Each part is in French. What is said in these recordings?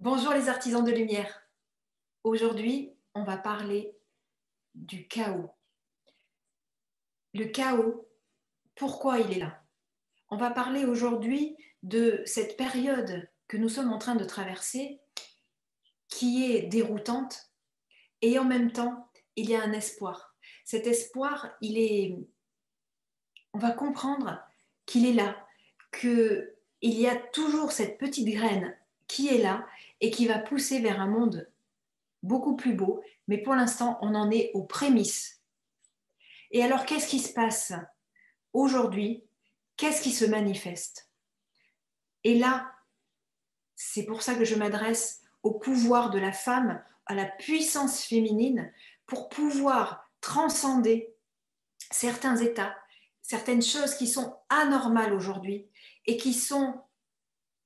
Bonjour les artisans de lumière. Aujourd'hui, on va parler du chaos. Le chaos, pourquoi il est là? On va parler aujourd'hui de cette période que nous sommes en train de traverser qui est déroutante et en même temps, il y a un espoir. Cet espoir, on va comprendre qu'il est là, qu'il y a toujours cette petite graine qui est là et qui va pousser vers un monde beaucoup plus beau, mais pour l'instant, on en est aux prémices. Et alors, qu'est-ce qui se passe aujourd'hui? Qu'est-ce qui se manifeste? Et là, c'est pour ça que je m'adresse au pouvoir de la femme, à la puissance féminine, pour pouvoir transcender certains états, certaines choses qui sont anormales aujourd'hui et qui sont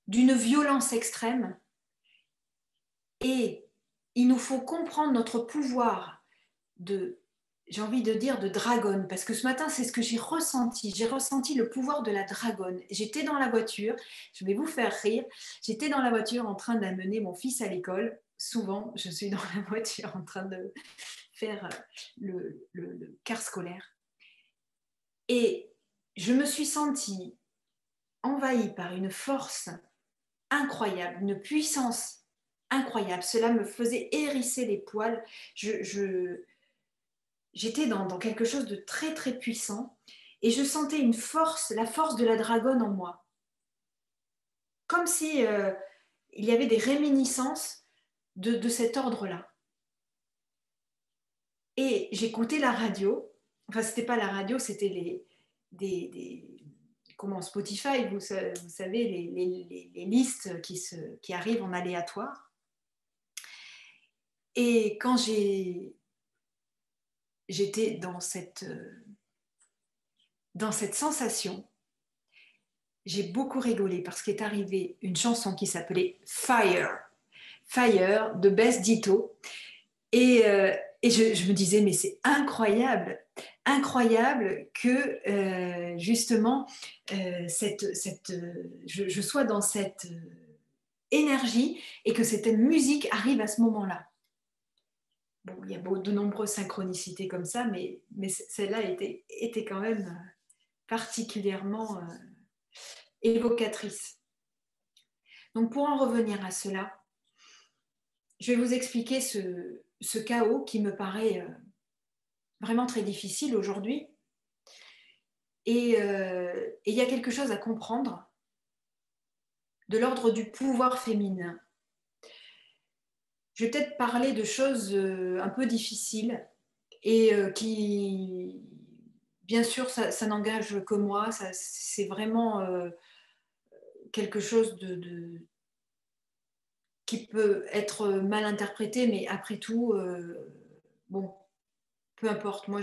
d'une violence extrême. Et il nous faut comprendre notre pouvoir de, j'ai envie de dire, de dragonne, parce que ce matin, c'est ce que j'ai ressenti. J'ai ressenti le pouvoir de la dragonne. J'étais dans la voiture, je vais vous faire rire, j'étais dans la voiture en train d'amener mon fils à l'école. Souvent, je suis dans la voiture en train de faire le car scolaire. Et je me suis sentie envahie par une force incroyable, une puissance incroyable. Cela me faisait hérisser les poils. J'étais dans quelque chose de très très puissant et je sentais une force, la force de la dragonne en moi. Comme si il y avait des réminiscences de cet ordre-là. Et j'écoutais la radio, enfin c'était pas la radio, c'était comment, Spotify, vous savez, les listes qui arrivent en aléatoire. Et quand j'étais dans cette sensation, j'ai beaucoup rigolé parce qu'est arrivée une chanson qui s'appelait Fire, Fire de Bess Ditto. Et je me disais, mais c'est incroyable, incroyable que justement je sois dans cette énergie et que cette musique arrive à ce moment-là. Bon, il y a de nombreuses synchronicités comme ça, mais celle-là était quand même particulièrement évocatrice. Donc pour en revenir à cela, je vais vous expliquer ce chaos qui me paraît vraiment très difficile aujourd'hui. Et il y a quelque chose à comprendre de l'ordre du pouvoir féminin. Je vais peut-être parler de choses un peu difficiles et qui, bien sûr, ça n'engage que moi. C'est vraiment quelque chose qui peut être mal interprété, mais après tout, bon, peu importe. Moi,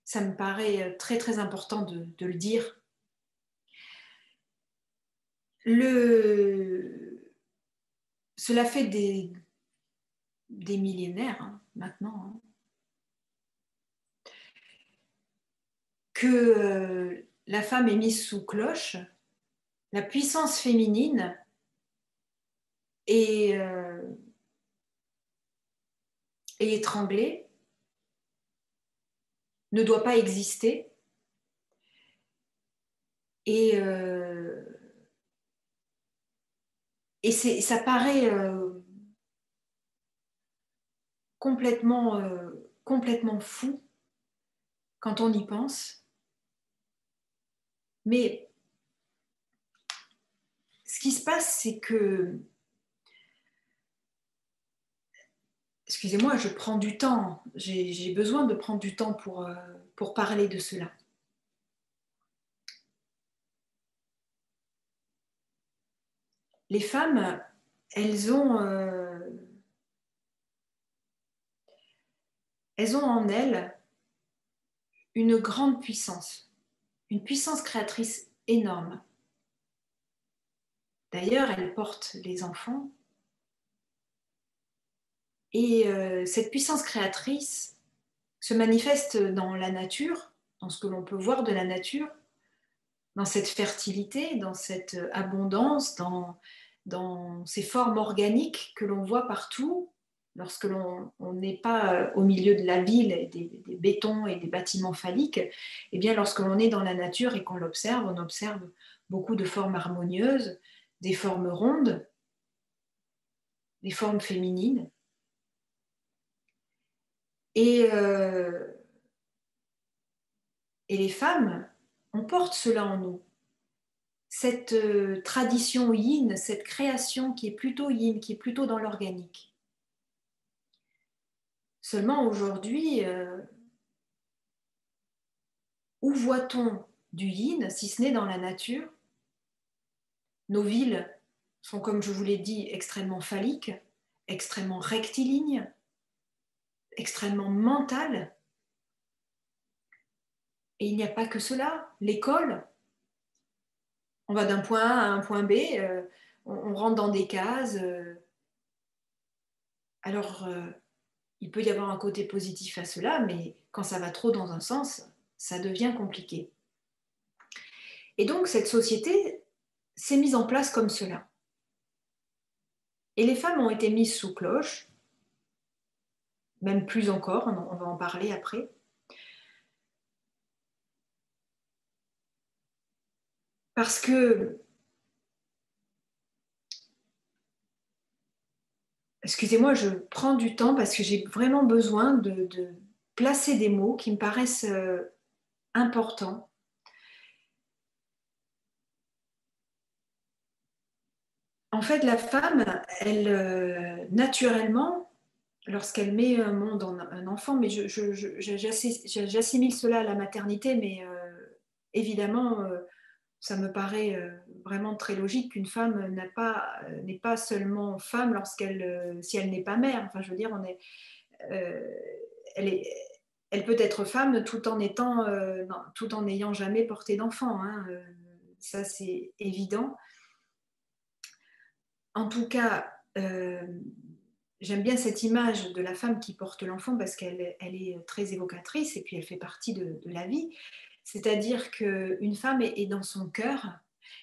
ça me paraît très, très important de le dire. Cela fait des millénaires maintenant que la femme est mise sous cloche, la puissance féminine est étranglée, ne doit pas exister. Et ça paraît complètement fou quand on y pense. Mais ce qui se passe, c'est que, excusez-moi, je prends du temps, j'ai besoin de prendre du temps pour parler de cela. Les femmes, elles ont en elles une grande puissance, une puissance créatrice énorme. D'ailleurs, elles portent les enfants. Et cette puissance créatrice se manifeste dans la nature, dans ce que l'on peut voir de la nature, dans cette fertilité, dans cette abondance, dans ces formes organiques que l'on voit partout, lorsque l'on n'est pas au milieu de la ville, et des bétons et des bâtiments phalliques, eh bien lorsque l'on est dans la nature et qu'on l'observe, on observe beaucoup de formes harmonieuses, des formes rondes, des formes féminines. Et les femmes, on porte cela en nous. Cette tradition yin, cette création qui est plutôt yin, qui est plutôt dans l'organique. Seulement aujourd'hui, où voit-on du yin si ce n'est dans la nature? Nos villes sont, comme je vous l'ai dit, extrêmement phalliques, extrêmement rectilignes, extrêmement mentales. Et il n'y a pas que cela. L'école, on va d'un point A à un point B, on rentre dans des cases. Alors, il peut y avoir un côté positif à cela, mais quand ça va trop dans un sens, ça devient compliqué. Et donc, cette société s'est mise en place comme cela. Et les femmes ont été mises sous cloche, même plus encore, on va en parler après. Parce que, excusez-moi, je prends du temps parce que j'ai vraiment besoin de placer des mots qui me paraissent importants. En fait, la femme, elle, naturellement, lorsqu'elle met au monde un enfant, mais j'assimile cela à la maternité, mais évidemment, ça me paraît vraiment très logique qu'une femme n'est pas seulement femme si elle n'est pas mère. Enfin, je veux dire, euh, elle, est, elle peut être femme tout en tout en n'ayant jamais porté d'enfant. Hein. Ça, c'est évident. En tout cas, j'aime bien cette image de la femme qui porte l'enfant parce qu'elle est très évocatrice et puis elle fait partie de la vie. C'est-à-dire qu'une femme est dans son cœur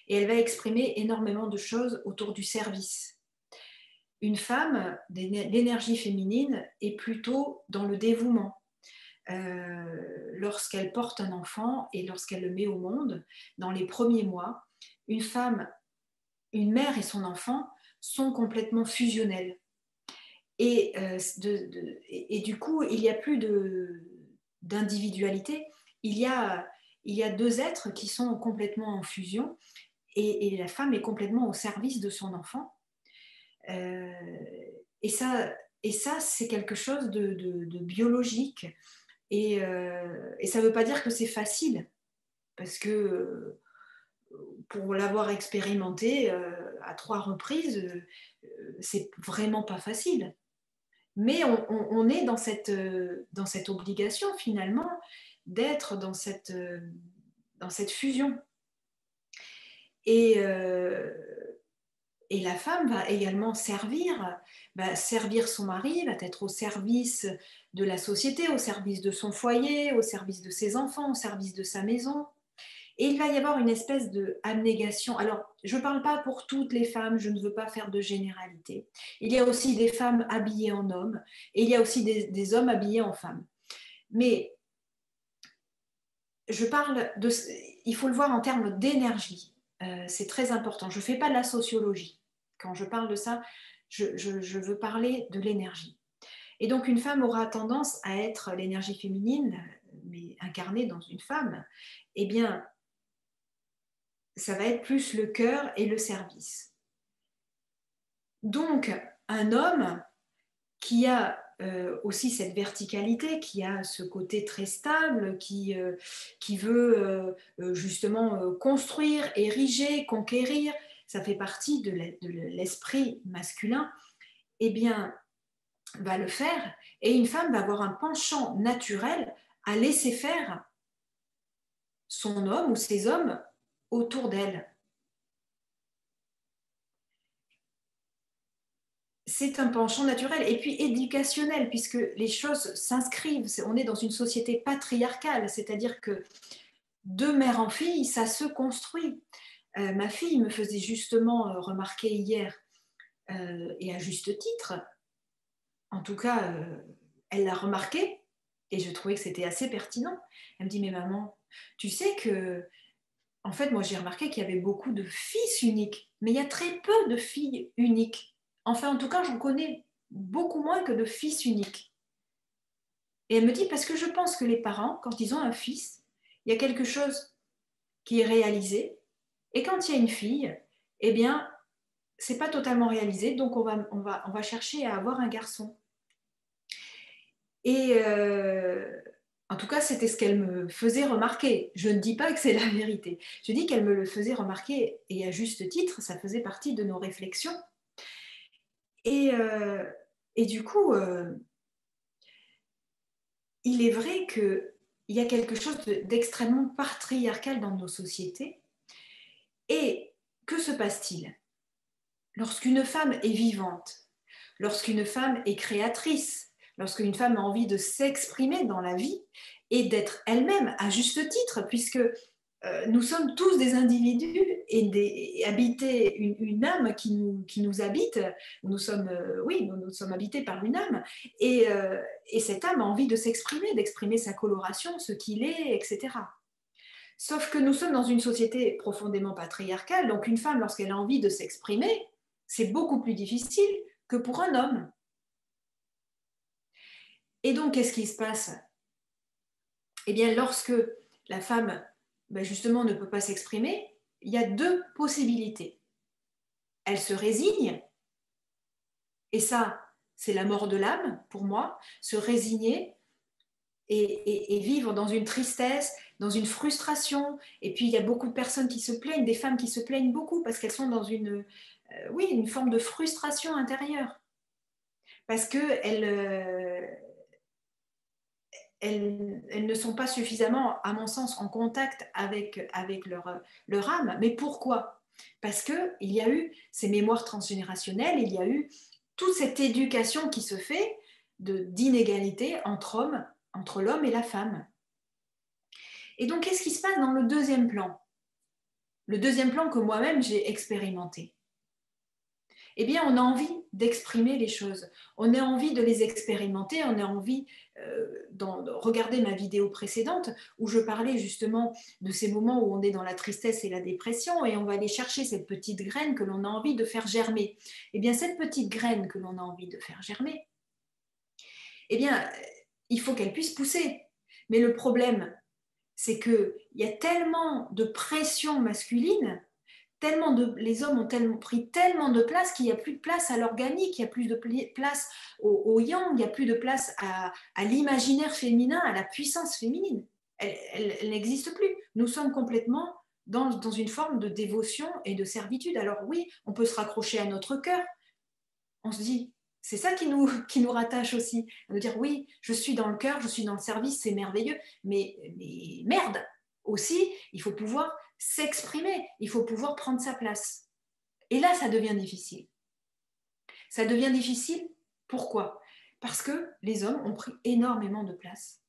et elle va exprimer énormément de choses autour du service. Une femme, l'énergie féminine, est plutôt dans le dévouement. Lorsqu'elle porte un enfant et lorsqu'elle le met au monde, dans les premiers mois, une femme, une mère et son enfant sont complètement fusionnels. Et du coup, il n'y a plus d'individualité. Il y a deux êtres qui sont complètement en fusion et la femme est complètement au service de son enfant. Euh, et ça, c'est quelque chose de biologique. Et ça ne veut pas dire que c'est facile, parce que pour l'avoir expérimenté à 3 reprises, c'est vraiment pas facile. Mais on est dans cette obligation finalement d'être dans cette fusion. Et la femme va également servir son mari, va être au service de la société, au service de son foyer, au service de ses enfants, au service de sa maison. Et il va y avoir une espèce d'abnégation. Alors, je ne parle pas pour toutes les femmes, je ne veux pas faire de généralité. Il y a aussi des femmes habillées en hommes et il y a aussi des hommes habillés en femmes. Mais il faut le voir en termes d'énergie. C'est très important. Je ne fais pas de la sociologie. Quand je parle de ça, je veux parler de l'énergie. Et donc, une femme aura tendance à être l'énergie féminine, mais incarnée dans une femme. Eh bien, ça va être plus le cœur et le service. Donc, un homme qui a aussi cette verticalité, qui a ce côté très stable, qui veut justement construire, ériger, conquérir, ça fait partie de l'esprit masculin, eh bien, va le faire. Et une femme va avoir un penchant naturel à laisser faire son homme ou ses hommes autour d'elle. C'est un penchant naturel et puis éducationnel, puisque les choses s'inscrivent. On est dans une société patriarcale, c'est-à-dire que de mère en fille, ça se construit. Ma fille me faisait justement remarquer hier, et à juste titre, en tout cas, elle l'a remarqué et je trouvais que c'était assez pertinent. Elle me dit: «Mais maman, tu sais que, en fait, moi j'ai remarqué qu'il y avait beaucoup de fils uniques, mais il y a très peu de filles uniques. Enfin, en tout cas, j'en connais beaucoup moins que de fils uniques». Et elle me dit: «Parce que je pense que les parents, quand ils ont un fils, il y a quelque chose qui est réalisé, et quand il y a une fille, eh bien, c'est pas totalement réalisé, donc on va chercher à avoir un garçon». Et en tout cas, c'était ce qu'elle me faisait remarquer. Je ne dis pas que c'est la vérité. Je dis qu'elle me le faisait remarquer, et à juste titre, ça faisait partie de nos réflexions. Et, et du coup, il est vrai qu'il y a quelque chose d'extrêmement patriarcal dans nos sociétés. Et que se passe-t-il lorsqu'une femme est vivante, lorsqu'une femme est créatrice, lorsqu'une femme a envie de s'exprimer dans la vie et d'être elle-même à juste titre, puisque nous sommes tous des individus et habités une âme qui nous habite. Nous sommes, oui, nous sommes habités par une âme, et cette âme a envie de s'exprimer, d'exprimer sa coloration, ce qu'il est, etc. Sauf que nous sommes dans une société profondément patriarcale, donc une femme, lorsqu'elle a envie de s'exprimer, c'est beaucoup plus difficile que pour un homme. Et donc, qu'est-ce qui se passe? Eh bien, lorsque la femme, ben justement, ne peut pas s'exprimer, il y a deux possibilités. Elle se résigne, et ça, c'est la mort de l'âme, pour moi, se résigner et vivre dans une tristesse, dans une frustration. Et puis, il y a beaucoup de personnes qui se plaignent, des femmes qui se plaignent beaucoup parce qu'elles sont dans oui, une forme de frustration intérieure. Parce qu'elles elles ne sont pas suffisamment, à mon sens, en contact avec leur âme. Mais pourquoi? Parce qu'il y a eu ces mémoires transgénérationnelles, il y a eu toute cette éducation qui se fait d'inégalité entre l'homme et la femme. Et donc, qu'est-ce qui se passe dans le deuxième plan? Le deuxième plan que moi-même j'ai expérimenté. Eh bien, on a envie d'exprimer les choses, on a envie de les expérimenter, on a envie, regarder ma vidéo précédente où je parlais justement de ces moments où on est dans la tristesse et la dépression et on va aller chercher cette petite graine que l'on a envie de faire germer. Eh bien, cette petite graine que l'on a envie de faire germer, eh bien, il faut qu'elle puisse pousser. Mais le problème, c'est qu'il y a tellement de pression masculine, les hommes ont pris tellement de place qu'il n'y a plus de place à l'organique, il n'y a plus de place au yang, il n'y a plus de place à l'imaginaire féminin, à la puissance féminine. Elle n'existe plus. Nous sommes complètement dans une forme de dévotion et de servitude. Alors oui, on peut se raccrocher à notre cœur. On se dit, c'est ça qui nous rattache aussi. À nous dire, oui, je suis dans le cœur, je suis dans le service, c'est merveilleux. Mais merde, aussi, il faut pouvoir s'exprimer, il faut pouvoir prendre sa place. Et là, ça devient difficile. Ça devient difficile, pourquoi? Parce que les hommes ont pris énormément de place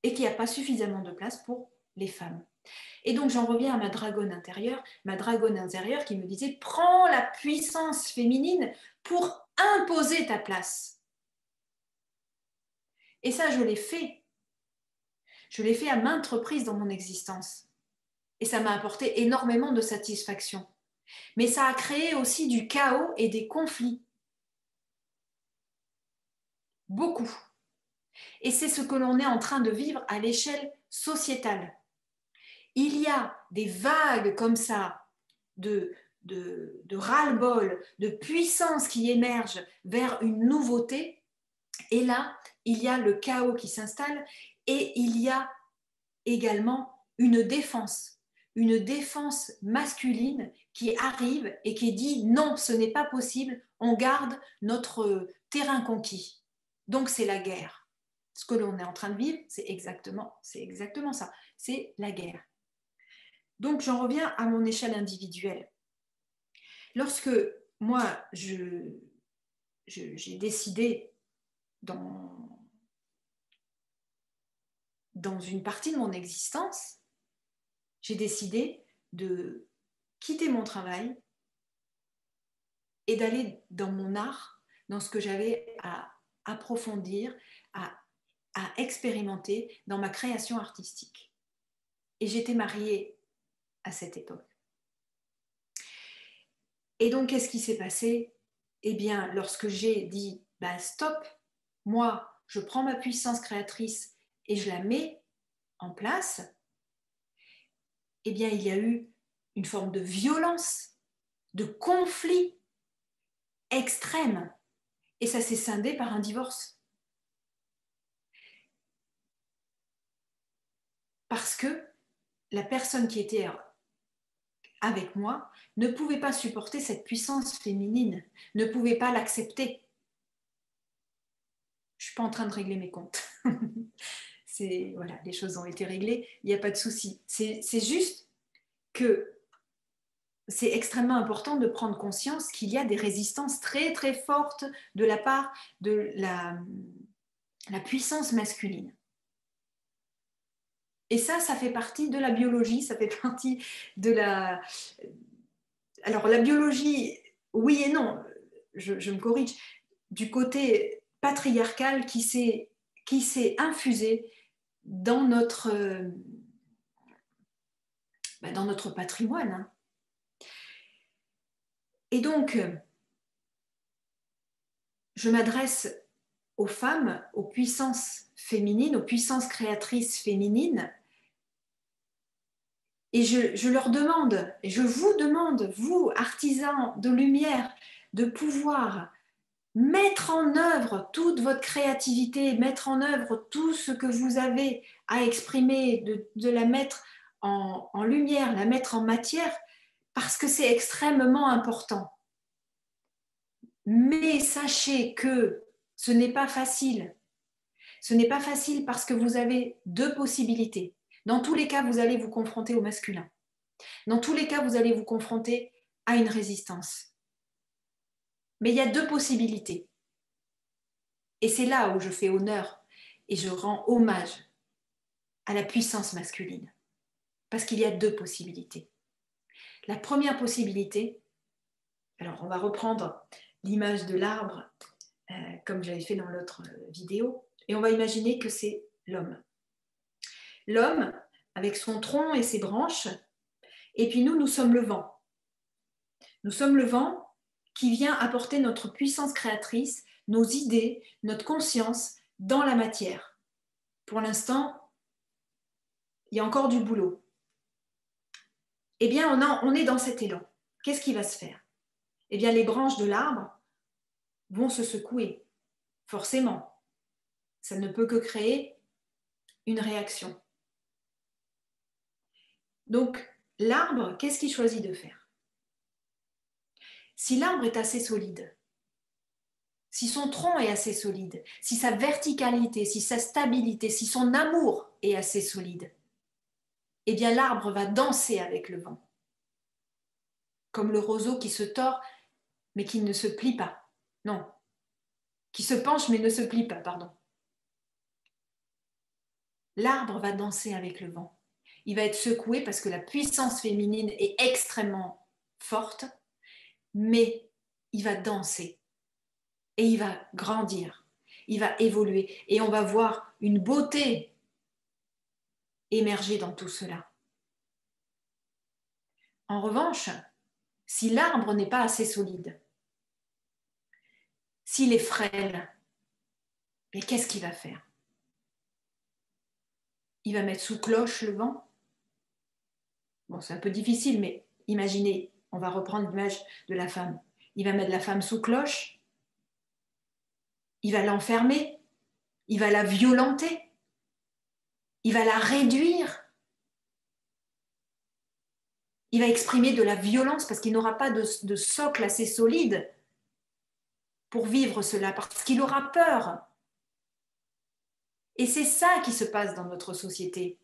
et qu'il n'y a pas suffisamment de place pour les femmes. Et donc, j'en reviens à ma dragonne intérieure qui me disait, prends la puissance féminine pour imposer ta place. Et ça, je l'ai fait. Je l'ai fait à maintes reprises dans mon existence. Et ça m'a apporté énormément de satisfaction. Mais ça a créé aussi du chaos et des conflits. Beaucoup. Et c'est ce que l'on est en train de vivre à l'échelle sociétale. Il y a des vagues comme ça de ras-le-bol, de puissance qui émerge vers une nouveauté. Et là, il y a le chaos qui s'installe et il y a également une défense masculine qui arrive et qui dit non, ce n'est pas possible, on garde notre terrain conquis. Donc c'est la guerre. Ce que l'on est en train de vivre, c'est exactement ça, c'est la guerre. Donc j'en reviens à mon échelle individuelle. Lorsque moi, j'ai décidé dans une partie de mon existence, j'ai décidé de quitter mon travail et d'aller dans mon art, dans ce que j'avais à approfondir, à expérimenter dans ma création artistique. Et j'étais mariée à cette époque. Et donc, qu'est-ce qui s'est passé? Eh bien, lorsque j'ai dit, bah, stop, moi, je prends ma puissance créatrice et je la mets en place, eh bien, il y a eu une forme de violence, de conflit extrême. Et ça s'est scindé par un divorce. Parce que la personne qui était avec moi ne pouvait pas supporter cette puissance féminine, ne pouvait pas l'accepter. Je ne suis pas en train de régler mes comptes. Voilà, les choses ont été réglées, il n'y a pas de souci. C'est juste que c'est extrêmement important de prendre conscience qu'il y a des résistances très très fortes de la part de la puissance masculine. Et ça fait partie de la biologie, ça fait partie de la... Alors la biologie, oui et non, je me corrige, du côté patriarcal qui s'est infusé dans notre patrimoine. Hein. Et donc, je m'adresse aux femmes, aux puissances féminines, aux puissances créatrices féminines, et je leur demande, et je vous demande, vous, artisans de lumière, de pouvoir mettre en œuvre toute votre créativité, mettre en œuvre tout ce que vous avez à exprimer, de la mettre en lumière, la mettre en matière, parce que c'est extrêmement important. Mais sachez que ce n'est pas facile. Ce n'est pas facile parce que vous avez deux possibilités. Dans tous les cas, vous allez vous confronter au masculin. Dans tous les cas, vous allez vous confronter à une résistance. Mais il y a deux possibilités. Et c'est là où je fais honneur et je rends hommage à la puissance masculine. Parce qu'il y a deux possibilités. La première possibilité, alors on va reprendre l'image de l'arbre comme j'avais fait dans l'autre vidéo, et on va imaginer que c'est l'homme. L'homme, avec son tronc et ses branches, et puis nous sommes le vent. Nous sommes le vent qui vient apporter notre puissance créatrice, nos idées, notre conscience dans la matière. Pour l'instant, il y a encore du boulot. Eh bien, on est dans cet élan. Qu'est-ce qui va se faire? Eh bien, les branches de l'arbre vont se secouer, forcément. Ça ne peut que créer une réaction. Donc, l'arbre, qu'est-ce qu'il choisit de faire? Si l'arbre est assez solide, si son tronc est assez solide, si sa verticalité, si sa stabilité, si son amour est assez solide, eh bien l'arbre va danser avec le vent. Comme le roseau qui se tord, mais qui ne se plie pas. Non, qui se penche, mais ne se plie pas, pardon. L'arbre va danser avec le vent. Il va être secoué parce que la puissance féminine est extrêmement forte, mais il va danser et il va grandir, il va évoluer et on va voir une beauté émerger dans tout cela. En revanche, si l'arbre n'est pas assez solide, s'il est frêle, mais qu'est-ce qu'il va faire? Il va mettre sous cloche le vent. Bon, c'est un peu difficile, mais imaginez, on va reprendre l'image de la femme. Il va mettre la femme sous cloche, il va l'enfermer, il va la violenter, il va la réduire, il va exprimer de la violence parce qu'il n'aura pas de socle assez solide pour vivre cela, parce qu'il aura peur. Et c'est ça qui se passe dans notre société.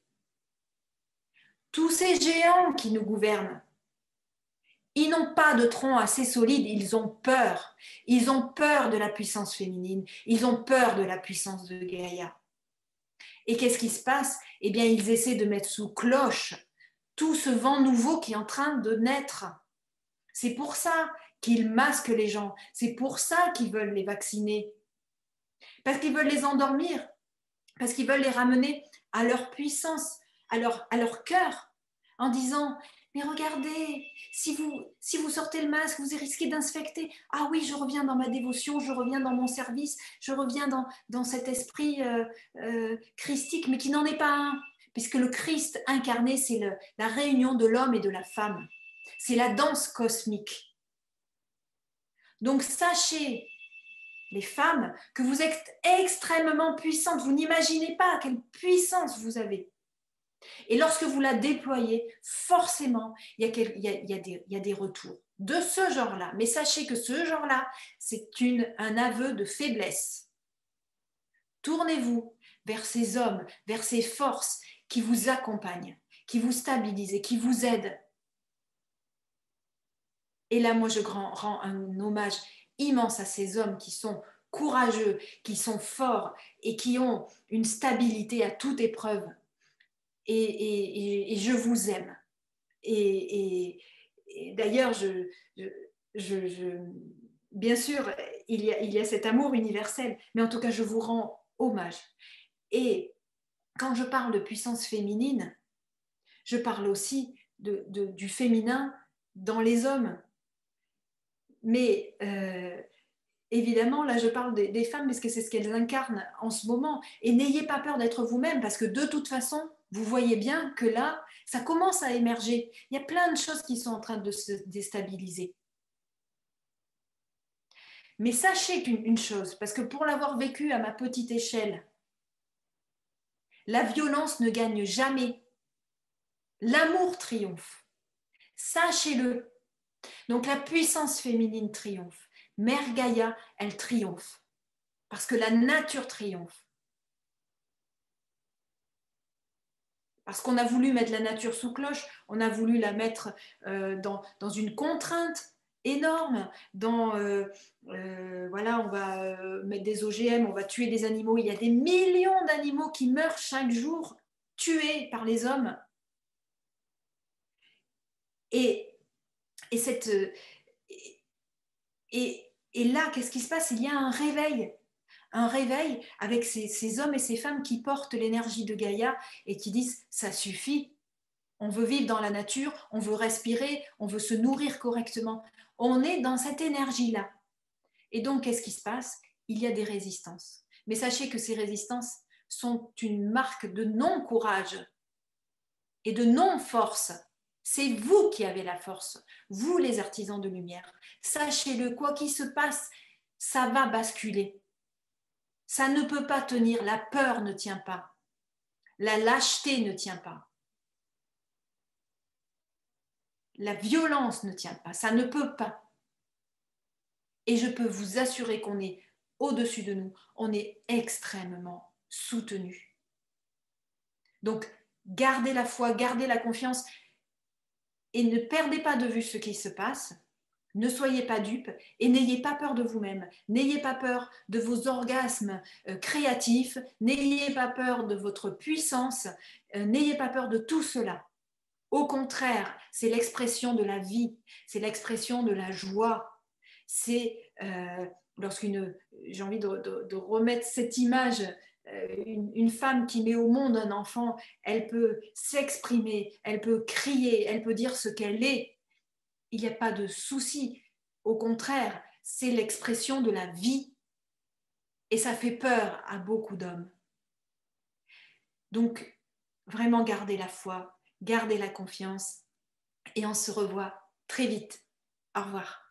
Tous ces géants qui nous gouvernent, ils n'ont pas de tronc assez solide, ils ont peur. Ils ont peur de la puissance féminine, ils ont peur de la puissance de Gaïa. Et qu'est-ce qui se passe? Eh bien, ils essaient de mettre sous cloche tout ce vent nouveau qui est en train de naître. C'est pour ça qu'ils masquent les gens, c'est pour ça qu'ils veulent les vacciner, parce qu'ils veulent les endormir, parce qu'ils veulent les ramener à leur puissance, à leur cœur, en disant « Mais regardez, si vous sortez le masque, vous risquez d'infecter. Ah oui, je reviens dans ma dévotion, je reviens dans mon service, je reviens dans cet esprit christique, mais qui n'en est pas un. » Puisque le Christ incarné, c'est la réunion de l'homme et de la femme. C'est la danse cosmique. Donc sachez, les femmes, que vous êtes extrêmement puissantes. Vous n'imaginez pas quelle puissance vous avez. Et lorsque vous la déployez, forcément, il y a des retours de ce genre-là. Mais sachez que ce genre-là, c'est un aveu de faiblesse. Tournez-vous vers ces hommes, vers ces forces qui vous accompagnent, qui vous stabilisent et qui vous aident. Et là, moi, je rends un hommage immense à ces hommes qui sont courageux, qui sont forts et qui ont une stabilité à toute épreuve. Et je vous aime. Et d'ailleurs, bien sûr, il y a cet amour universel, mais en tout cas, je vous rends hommage. Et quand je parle de puissance féminine, je parle aussi du féminin dans les hommes. Mais évidemment, là, je parle des femmes parce que c'est ce qu'elles incarnent en ce moment. Et n'ayez pas peur d'être vous-même parce que de toute façon, vous voyez bien que là, ça commence à émerger. Il y a plein de choses qui sont en train de se déstabiliser. Mais sachez une chose, parce que pour l'avoir vécu à ma petite échelle, la violence ne gagne jamais. L'amour triomphe. Sachez-le. Donc la puissance féminine triomphe. Mère Gaïa, elle triomphe. Parce que la nature triomphe. Parce qu'on a voulu mettre la nature sous cloche, on a voulu la mettre dans une contrainte énorme, voilà, on va mettre des OGM, on va tuer des animaux. Il y a des millions d'animaux qui meurent chaque jour, tués par les hommes. Et là, qu'est-ce qui se passe? Il y a un réveil avec ces hommes et ces femmes qui portent l'énergie de Gaïa et qui disent ça suffit, on veut vivre dans la nature, on veut respirer, on veut se nourrir correctement. On est dans cette énergie-là. Et donc, qu'est-ce qui se passe? Il y a des résistances. Mais sachez que ces résistances sont une marque de non-courage et de non-force. C'est vous qui avez la force, vous les artisans de lumière. Sachez-le, quoi qu'il se passe, ça va basculer. Ça ne peut pas tenir, la peur ne tient pas, la lâcheté ne tient pas, la violence ne tient pas, ça ne peut pas. Et je peux vous assurer qu'on est au-dessus de nous, on est extrêmement soutenu. Donc, gardez la foi, gardez la confiance et ne perdez pas de vue ce qui se passe. Ne soyez pas dupes et n'ayez pas peur de vous-même. N'ayez pas peur de vos orgasmes créatifs. N'ayez pas peur de votre puissance. N'ayez pas peur de tout cela. Au contraire, c'est l'expression de la vie. C'est l'expression de la joie. C'est j'ai envie de remettre cette image, une femme qui met au monde un enfant, elle peut s'exprimer, elle peut crier, elle peut dire ce qu'elle est. Il n'y a pas de souci. Au contraire, c'est l'expression de la vie. Et ça fait peur à beaucoup d'hommes. Donc, vraiment gardez la foi, gardez la confiance et on se revoit très vite. Au revoir.